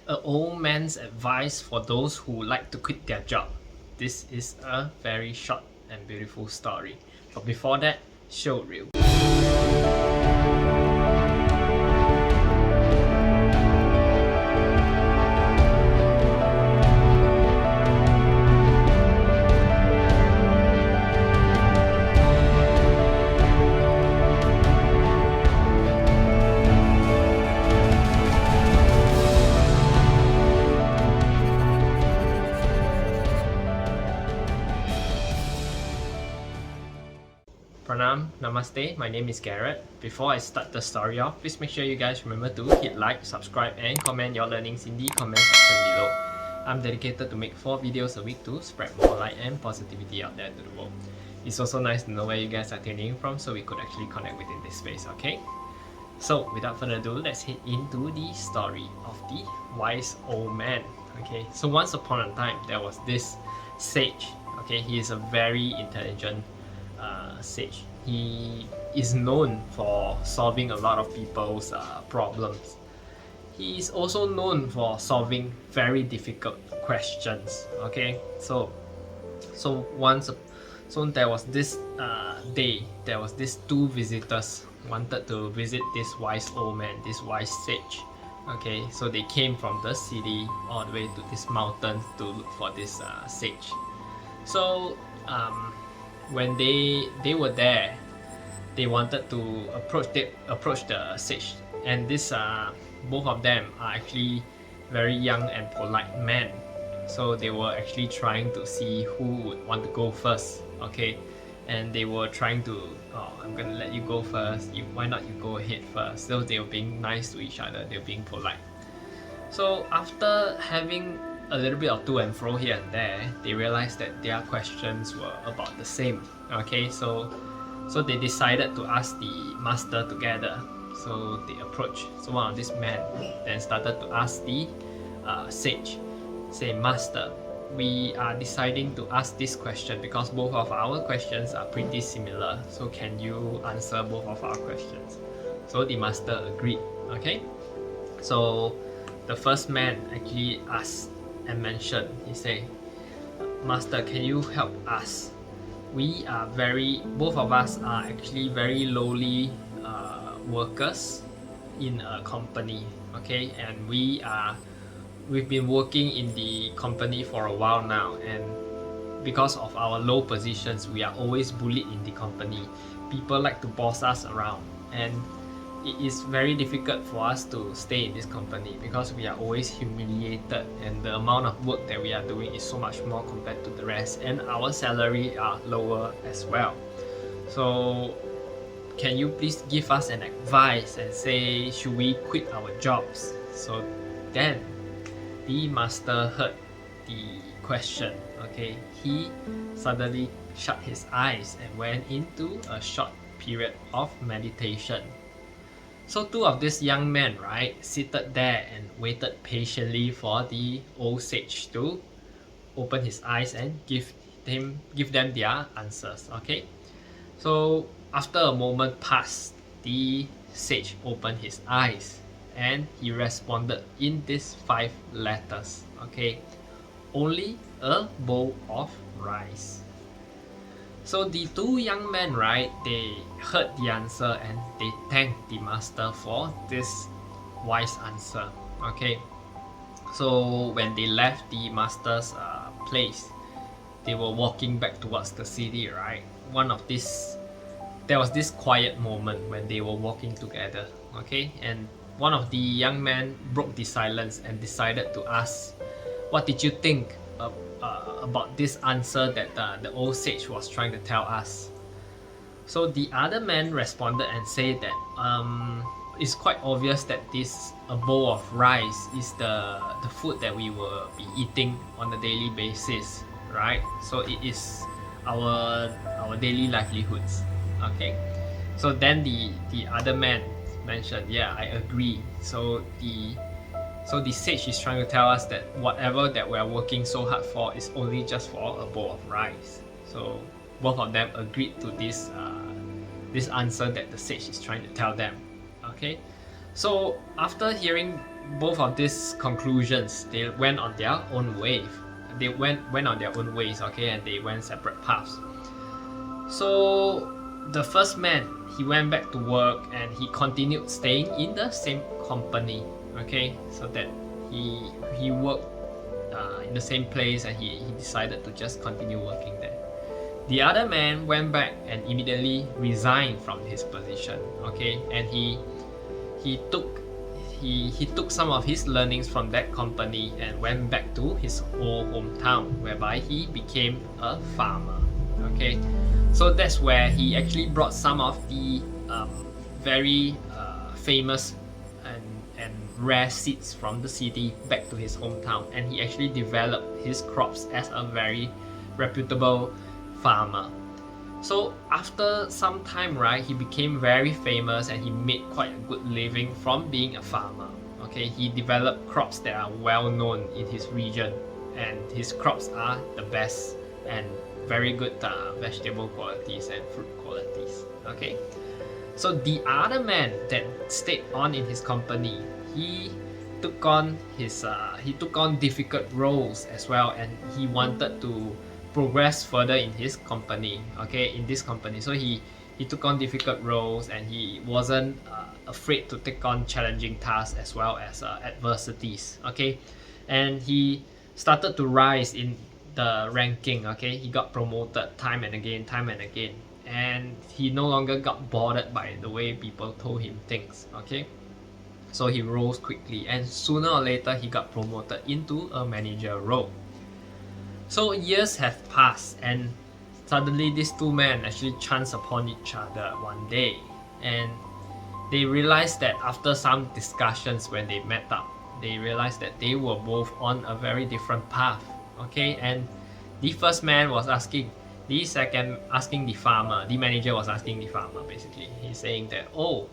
An old man's advice for those who like to quit their job. This is a very short and beautiful story. But before that, show reel. Pranam, Namaste, my name is Garret. Before I start the story off, please make sure you guys remember to hit like, subscribe and comment your learnings in the comment section below. I'm dedicated to make 4 videos a week to spread more light and positivity out there to the world. It's also nice to know where you guys are tuning in from so we could actually connect within this space, okay? So without further ado, let's head into the story of the wise old man. Okay, so once upon a time there was this sage. Okay, he is a very intelligent sage. He is known for solving a lot of people's problems. He is also known for solving very difficult questions. Okay, so there was this day, there was these 2 visitors wanted to visit this wise old man, this wise sage. Okay, so they came from the city all the way to this mountain to look for this sage. So when they were there, they wanted to approach the sage, and this both of them are actually very young and polite men. So they were actually trying to see who would want to go first. Okay, and they were trying to, oh, I'm gonna let you go first, why not you go ahead first. So they were being nice to each other, they were being polite. So after having a little bit of to and fro here and there, they realized that their questions were about the same. Okay, so they decided to ask the master together. So they approached, so one of these men then started to ask the sage, say, Master, we are deciding to ask this question because both of our questions are pretty similar, so can you answer both of our questions? So the master agreed. Okay, so the first man actually asked and mentioned, he said, Master, can you help us? We are both of us are actually very lowly workers in a company. Okay, and we've been working in the company for a while now, and because of our low positions, we are always bullied in the company. People like to boss us around, and it is very difficult for us to stay in this company because we are always humiliated, and the amount of work that we are doing is so much more compared to the rest, and our salary are lower as well. So can you please give us an advice and say, should we quit our jobs? So then the master heard the question. Okay, he suddenly shut his eyes and went into a short period of meditation. So 2 of these young men, right, seated there and waited patiently for the old sage to open his eyes and give them their answers. Okay, so after a moment passed, the sage opened his eyes and he responded in these 5 letters. Okay, only a bowl of rice. So the 2 young men, right, they heard the answer and they thanked the master for this wise answer. Okay, so when they left the master's place, they were walking back towards the city, right? There was this quiet moment when they were walking together. Okay, and one of the young men broke the silence and decided to ask, what did you think about this answer that the old sage was trying to tell us? So the other man responded and said that it's quite obvious that a bowl of rice is the food that we will be eating on a daily basis, right? So it is our daily livelihoods. Okay, so then the other man mentioned, yeah, I agree. So the sage is trying to tell us that whatever that we are working so hard for is only just for a bowl of rice. So both of them agreed to this answer that the sage is trying to tell them. Okay, so after hearing both of these conclusions, they went on their own way. They went on their own ways, okay, and they went separate paths. So the first man, he went back to work and he continued staying in the same company, okay, so that he worked in the same place, and he decided to just continue working there. The other man went back and immediately resigned from his position, okay, and he took some of his learnings from that company and went back to his old hometown, whereby he became a farmer, okay. So that's where he actually brought some of the very famous and rare seeds from the city back to his hometown, and he actually developed his crops as a very reputable farmer. So after some time, right, he became very famous and he made quite a good living from being a farmer. Okay, he developed crops that are well known in his region, and his crops are the best and very good vegetable qualities and fruit qualities. Okay, so the other man that stayed on in his company, he took on difficult roles as well, and he wanted to progress further in his company, okay, in this company. So he took on difficult roles, and he wasn't afraid to take on challenging tasks as well as adversities, okay, and he started to rise in the ranking, okay. He got promoted time and again, and he no longer got bothered by the way people told him things, okay. So he rose quickly, and sooner or later he got promoted into a manager role. So years have passed, and suddenly these two men actually chanced upon each other one day, and they realized that after some discussions when they met up, they realized that they were both on a very different path, okay. And the first man was asking the farmer, the manager was asking the farmer, basically he's saying that, oh,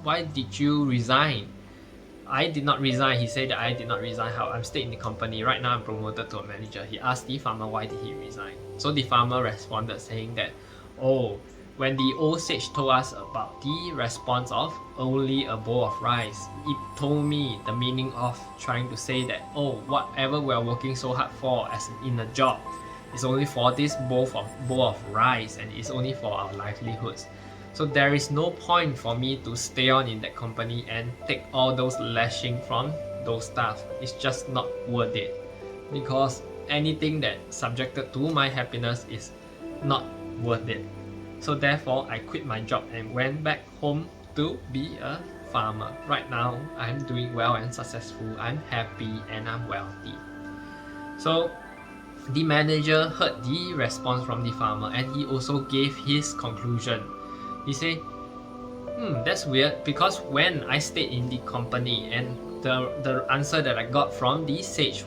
why did you resign? I did not resign. He said that I did not resign. How I'm still in the company. Right now I'm promoted to a manager. He asked the farmer why did he resign. So the farmer responded saying that, oh, when the old sage told us about the response of only a bowl of rice, it told me the meaning of trying to say that, oh, whatever we are working so hard for as in a job is only for this bowl of rice, and it's only for our livelihoods. So there is no point for me to stay on in that company and take all those lashing from those staff. It's just not worth it, because anything that subjected to my happiness is not worth it. So therefore, I quit my job and went back home to be a farmer. Right now, I'm doing well and successful. I'm happy and I'm wealthy. So the manager heard the response from the farmer, and he also gave his conclusion. He said, that's weird, because when I stayed in the company and the answer that I got from the sage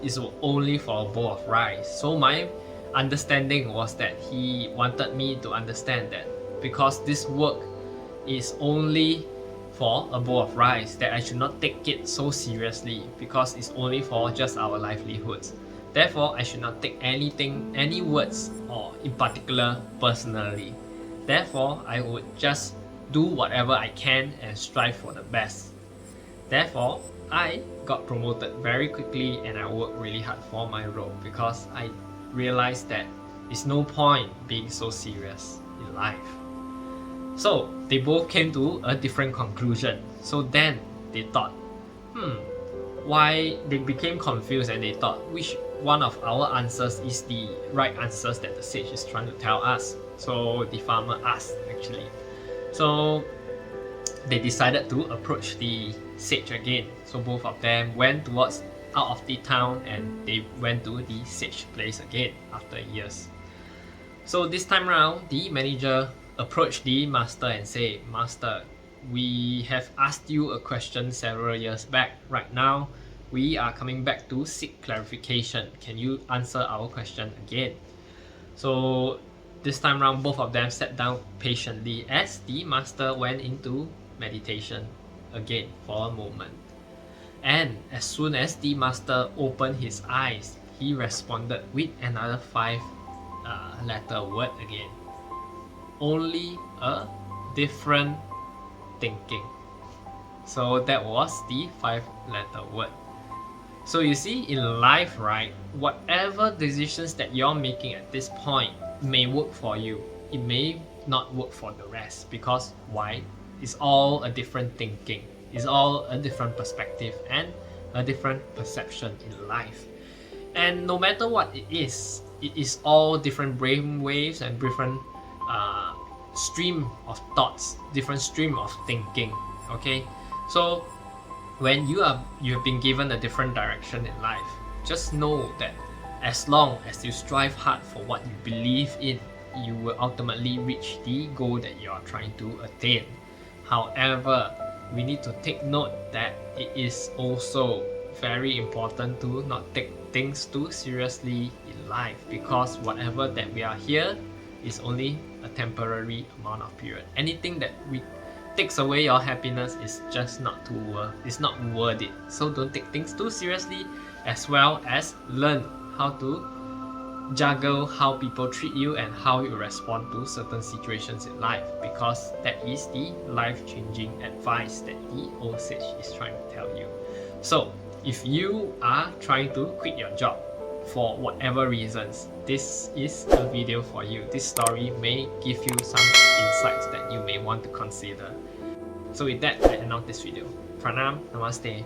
is only for a bowl of rice. So my understanding was that he wanted me to understand that because this work is only for a bowl of rice, that I should not take it so seriously, because it's only for just our livelihoods. Therefore, I should not take any words or in particular personally. Therefore, I would just do whatever I can and strive for the best. Therefore, I got promoted very quickly, and I worked really hard for my role, because I realized that it's no point being so serious in life. So they both came to a different conclusion. So then they thought, why they became confused, and they thought which one of our answers is the right answers that the sage is trying to tell us. So the farmer asked, actually. So they decided to approach the sage again. So both of them went towards out of the town, and they went to the sage place again after years. So this time around, the manager approached the master and said, Master, we have asked you a question several years back. Right now, we are coming back to seek clarification. Can you answer our question again? So this time around, both of them sat down patiently as the master went into meditation again for a moment. And as soon as the master opened his eyes, he responded with another 5-letter word again. Only a different thinking. So that was the 5-letter word. So you see, in life, right, whatever decisions that you're making at this point may work for you. It may not work for the rest, because why? It's all a different thinking. It's all a different perspective and a different perception in life. And no matter what it is all different brain waves and different stream of thoughts, different stream of thinking. Okay, so when you have been given a different direction in life, just know that as long as you strive hard for what you believe in, you will ultimately reach the goal that you are trying to attain. However, we need to take note that it is also very important to not take things too seriously in life, because whatever that we are here is only a temporary amount of period. Anything that takes away your happiness is just not worth it. So don't take things too seriously, as well as learn how to juggle how people treat you and how you respond to certain situations in life, because that is the life-changing advice that the old sage is trying to tell you. So if you are trying to quit your job for whatever reasons, this is a video for you. This story may give you some insights that you may want to consider. So with that, I end out this video. Pranam, Namaste.